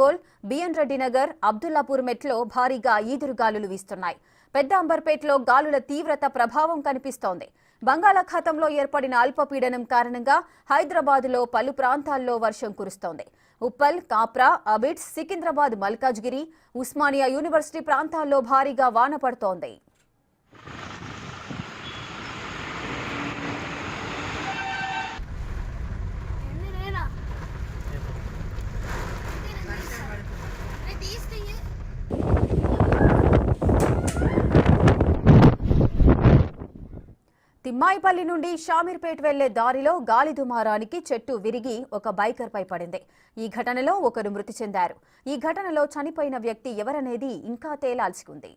Goal B N Reddy Nagar Abdullapur మెట్లో భారీగా ఈదురుగాలులు వీస్తున్నాయి. పెద్ద అంబర్పేటలో గాలుల తీవ్రత ప్రభావం కనిపిస్తోంది. బంగాళాఖాతంలో ఏర్పడిన అల్పపీడనం కారణంగా హైదరాబాద్లో పలు ప్రాంతాల్లో వర్షం కురుస్తోంది. ఉప్పల్, కాప్రా, అబిడ్స్, సికింద్రాబాద్, మల్కాజ్గిరి, ఉస్మానియా యూనివర్సిటీ ప్రాంతాల్లో భారీగా వాన పడుతోంది. తిమ్మాయిపల్లి నుండి షామీర్పేట్ వెళ్లే దారిలో గాలి దుమారానికి చెట్టు విరిగి ఒక బైకర్ పై పడింది. ఈ ఘటనలో ఒకరు మృతి చెందారు. ఈ ఘటనలో చనిపోయిన వ్యక్తి ఎవరనేది ఇంకా తేలాల్సి ఉంది.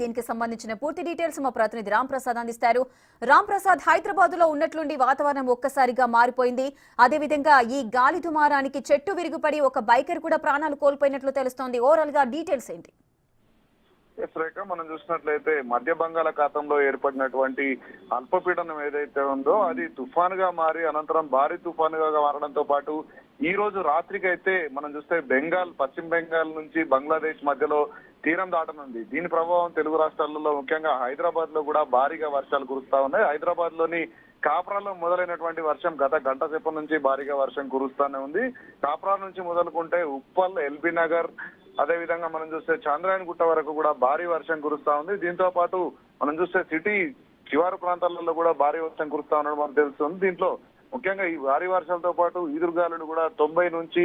దీనికి సంబంధించిన పూర్తి డీటెయిల్స్ మా ప్రతినిధి రామ్ ప్రసాద్ అందిస్తారు. రామ్ ప్రసాద్, హైదరాబాద్ లో ఉన్నట్లుండి వాతావరణం ఒక్కసారిగా మారిపోయింది. అదేవిధంగా ఈ గాలి దుమారానికి చెట్టు విరుగుపడి ఒక బైకర్ కూడా ప్రాణాలు కోల్పోయినట్లు తెలుస్తోంది. ఓవరాల్ గా డీటెయిల్స్ ఏంటి? రేఖ, మనం చూసినట్లయితే మధ్య బంగాళాఖాతంలో ఏర్పడినటువంటి అల్పపీడనం ఏదైతే ఉందో అది తుఫానుగా మారి అనంతరం భారీ తుఫానుగా మారడంతో పాటు ఈ రోజు రాత్రికి అయితే మనం చూస్తే పశ్చిమ బెంగాల్ నుంచి బంగ్లాదేశ్ మధ్యలో తీరం దాటనుంది. దీని ప్రభావం తెలుగు రాష్ట్రాలలో ముఖ్యంగా హైదరాబాద్ లో కూడా భారీగా వర్షాలు కురుస్తా ఉన్నాయి. హైదరాబాద్ లోని కాప్రాలో మొదలైనటువంటి వర్షం గత గంట సేపటి నుంచి భారీగా వర్షం కురుస్తానే ఉంది. కాప్రా నుంచి మొదలుకుంటే ఉప్పల్, ఎల్బీ నగర్, అదే విధంగా మనం చూస్తే చాంద్రాయన్ గుట్ట వరకు కూడా భారీ వర్షం కురుస్తా ఉంది. దీంతో పాటు మనం చూస్తే సిటీ శివారు ప్రాంతాలలో కూడా భారీ వర్షం కురుస్తా ఉండడం మనకు తెలుస్తుంది. దీంట్లో ముఖ్యంగా ఈ భారీ వర్షాలతో పాటు ఈదురుగాలులు కూడా 90 నుంచి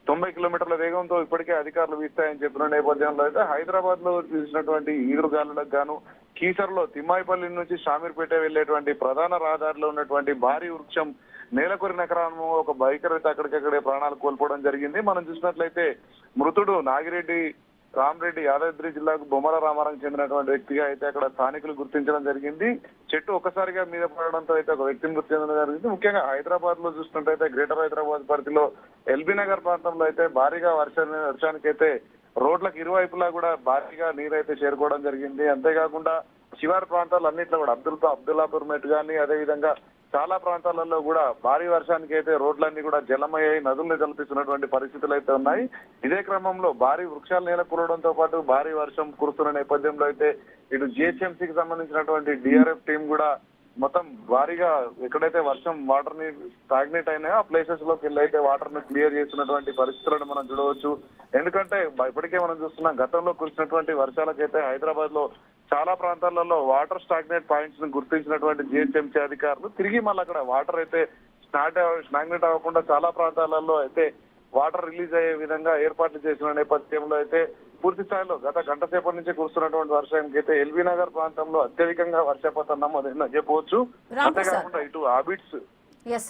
90 కిలోమీటర్ల వేగంతో ఇప్పటికే అధికారులు వీస్తాయని చెప్పిన నేపథ్యంలో అయితే హైదరాబాద్ లో చూసినటువంటి ఈదురుగాలులకు గాను కీసర్లో తిమ్మాయిపల్లి నుంచి షామీర్పేట వెళ్లేటువంటి ప్రధాన రహదారిలో ఉన్నటువంటి భారీ వృక్షం నేలకొరిన క్రమంలో ఒక బైకర్ అయితే అక్కడికక్కడే ప్రాణాలు కోల్పోవడం జరిగింది. మనం చూసినట్లయితే మృతుడు నాగిరెడ్డి రామరెడ్డి యాదాద్రి జిల్లాకు బొమ్మల రామారం చెందినటువంటి వ్యక్తిగా అయితే అక్కడ స్థానికులు గుర్తించడం జరిగింది. చెట్టు ఒక్కసారిగా మీద పడడంతో అయితే ఒక వ్యక్తిని గుర్తి చెందడం జరిగింది. ముఖ్యంగా హైదరాబాద్ లో చూసినట్టయితే గ్రేటర్ హైదరాబాద్ పరిధిలో ఎల్బీ నగర్ ప్రాంతంలో అయితే భారీగా వర్షానికి అయితే రోడ్లకు ఇరువైపులా కూడా భారీగా నీరైతే చేరుకోవడం జరిగింది. అంతేకాకుండా శివారు ప్రాంతాలు అన్నింటిలో కూడా అబ్దుల్లాపూర్ మెట్ కానీ అదేవిధంగా చాలా ప్రాంతాలలో కూడా భారీ వర్షానికి అయితే రోడ్లన్నీ కూడా జలమయ్యాయి, నదుల్ని జలపిస్తున్నటువంటి పరిస్థితులు అయితే ఉన్నాయి. ఇదే క్రమంలో భారీ వృక్షాలు నేల కూలడంతో పాటు భారీ వర్షం కురుస్తున్న నేపథ్యంలో అయితే ఇటు జిహెచ్ఎంసీకి సంబంధించినటువంటి డిఆర్ఎఫ్ టీం కూడా మొత్తం భారీగా ఎక్కడైతే వర్షం వాటర్ ని స్టాగ్నేట్ అయినాయో ఆ ప్లేసెస్ లోకి వెళ్ళి అయితే వాటర్ ని క్లియర్ చేస్తున్నటువంటి పరిస్థితులను మనం చూడవచ్చు. ఎందుకంటే ఇప్పటికే మనం చూస్తున్నాం గతంలో కురిసినటువంటి వర్షాలకైతే హైదరాబాద్ లో చాలా ప్రాంతాలలో వాటర్ స్టాగ్నేట్ పాయింట్స్ ను గుర్తించినటువంటి జిహెచ్ఎంసీ అధికారులు తిరిగి మళ్ళీ అక్కడ వాటర్ అయితే స్టాగ్నేట్ అవ్వకుండా చాలా ప్రాంతాలలో అయితే వాటర్ రిలీజ్ అయ్యే విధంగా ఏర్పాట్లు చేసిన నేపథ్యంలో అయితే పూర్తి స్థాయిలో గత గంట సేపటి నుంచి కురుస్తున్నటువంటి వర్షానికి అయితే ఎల్బీ నగర్ ప్రాంతంలో అత్యధికంగా వర్షపాతం నమోదైందని చెప్పవచ్చు. అంతేకాకుండా ఇటు అబిడ్స్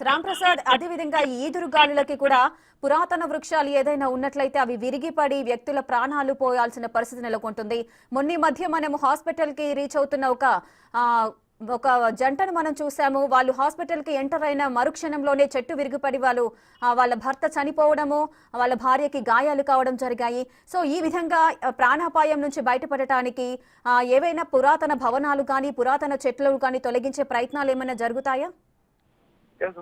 రామ్ ప్రసాద్, అదేవిధంగా ఈ ఈదురుగాలులకి కూడా పురాతన వృక్షాలు ఏదైనా ఉన్నట్లయితే అవి విరిగిపడి వ్యక్తుల ప్రాణాలు పోయాల్సిన పరిస్థితి నెలకొంటుంది. మొన్న మధ్య మనము హాస్పిటల్ కి రీచ్ అవుతున్న ఒక జంటను మనం చూసాము. వాళ్ళు హాస్పిటల్ కి ఎంటర్ అయిన మరుక్షణంలోనే చెట్టు విరిగిపడి వాళ్ళ భర్త చనిపోవడము, వాళ్ళ భార్యకి గాయాలు కావడం జరిగాయి. సో ఈ విధంగా ప్రాణాపాయం నుంచి బయటపడటానికి ఏవైనా పురాతన భవనాలు కానీ పురాతన చెట్లు కానీ తొలగించే ప్రయత్నాలు ఏమైనా జరుగుతాయా?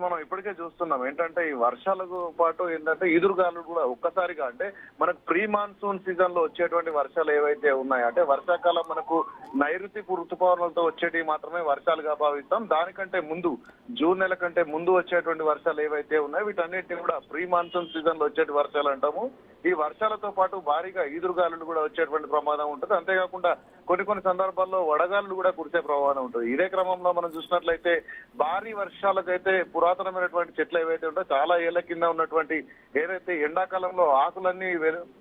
మనం ఇప్పటికే చూస్తున్నాం ఏంటంటే ఈ వర్షాలకు పాటు ఏంటంటే ఈదురుగాలు కూడా ఒక్కసారిగా అంటే మనకు ప్రీ మాన్సూన్ సీజన్ లో వచ్చేటువంటి వర్షాలు ఏవైతే ఉన్నాయో అంటే వర్షాకాలం మనకు నైరుతి ఋతుపవనాలతో వచ్చేటివి మాత్రమే వర్షాలుగా భావిస్తాం. దానికంటే ముందు జూన్ నెల కంటే ముందు వచ్చేటువంటి వర్షాలు ఏవైతే ఉన్నాయో వీటన్నిటిని కూడా ప్రీ మాన్సూన్ సీజన్ లో వచ్చేటి వర్షాలు అంటాము. ఈ వర్షాలతో పాటు భారీగా ఈదురుగాలులు కూడా వచ్చేటువంటి ప్రమాదం ఉంటుంది. అంతేకాకుండా కొన్ని సందర్భాల్లో వడగాలులు కూడా కురిసే ప్రమాదం ఉంటుంది. ఇదే క్రమంలో మనం చూసినట్లయితే భారీ వర్షాలకైతే పురాతనమైనటువంటి చెట్లు ఏవైతే ఉంటాయో చాలా ఏళ్ల కింద ఉన్నటువంటి ఏదైతే ఎండాకాలంలో ఆకులన్నీ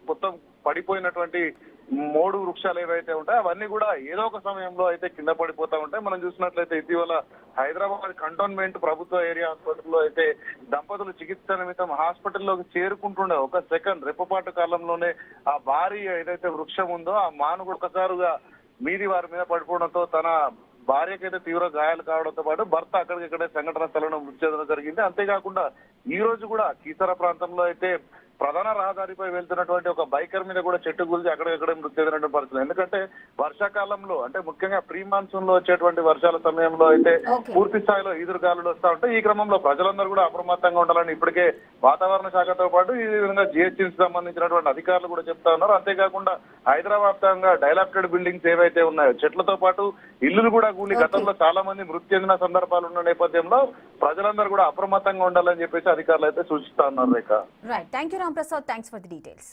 మొత్తం పడిపోయినటువంటి మోడు వృక్షాలు ఏవైతే ఉంటాయో అవన్నీ కూడా ఏదో ఒక సమయంలో అయితే కింద పడిపోతా ఉంటాయి. మనం చూసినట్లయితే ఇటీవల హైదరాబాద్ కంటోన్మెంట్ ప్రభుత్వ ఏరియా ఆసుపత్రిలో అయితే దంపతులు చికిత్స నిమిత్తం హాస్పిటల్లోకి చేరుకుంటుండే ఒక సెకండ్ రెప్పపాటు కాలంలోనే ఆ భారీ ఏదైతే వృక్షం ఉందో ఆ మాను ఒకసారిగా మీది వారి మీద పడిపోవడంతో తన భార్యకైతే తీవ్ర గాయాలు కావడంతో పాటు భర్త అక్కడికిక్కడే సంఘటన స్థలంలో మృతి చెందడం జరిగింది. అంతేకాకుండా ఈ రోజు కూడా కీసర ప్రాంతంలో అయితే ప్రధాన రహదారిపై వెళ్తున్నటువంటి ఒక బైకర్ మీద కూడా చెట్టు గురించి అక్కడికక్కడే మృతి చెందినటువంటి పరిస్థితులు. ఎందుకంటే వర్షాకాలంలో అంటే ముఖ్యంగా ప్రీ మాన్సూన్ లో వచ్చేటువంటి వర్షాల సమయంలో అయితే Okay. పూర్తి స్థాయిలో ఈదురుగాలులు వస్తా ఉంటాయి. ఈ క్రమంలో ప్రజలందరూ కూడా అప్రమత్తంగా ఉండాలని ఇప్పటికే వాతావరణ శాఖతో పాటు ఈ విధంగా జిహెచ్ఎంసీ సంబంధించినటువంటి అధికారులు కూడా చెప్తా ఉన్నారు. అంతేకాకుండా హైదరాబాద్ వ్యాప్తంగా డైలాప్టెడ్ బిల్డింగ్స్ ఏవైతే ఉన్నాయో చెట్లతో పాటు ఇల్లులు కూడా కూలి గతంలో చాలా మంది మృతి చెందిన సందర్భాలు ఉన్న నేపథ్యంలో ప్రజలందరూ కూడా అప్రమత్తంగా ఉండాలని చెప్పేసి అధికారులు అయితే సూచిస్తా ఉన్నారు. Rekha. Right, thank you Ram Prasad, thanks for the details.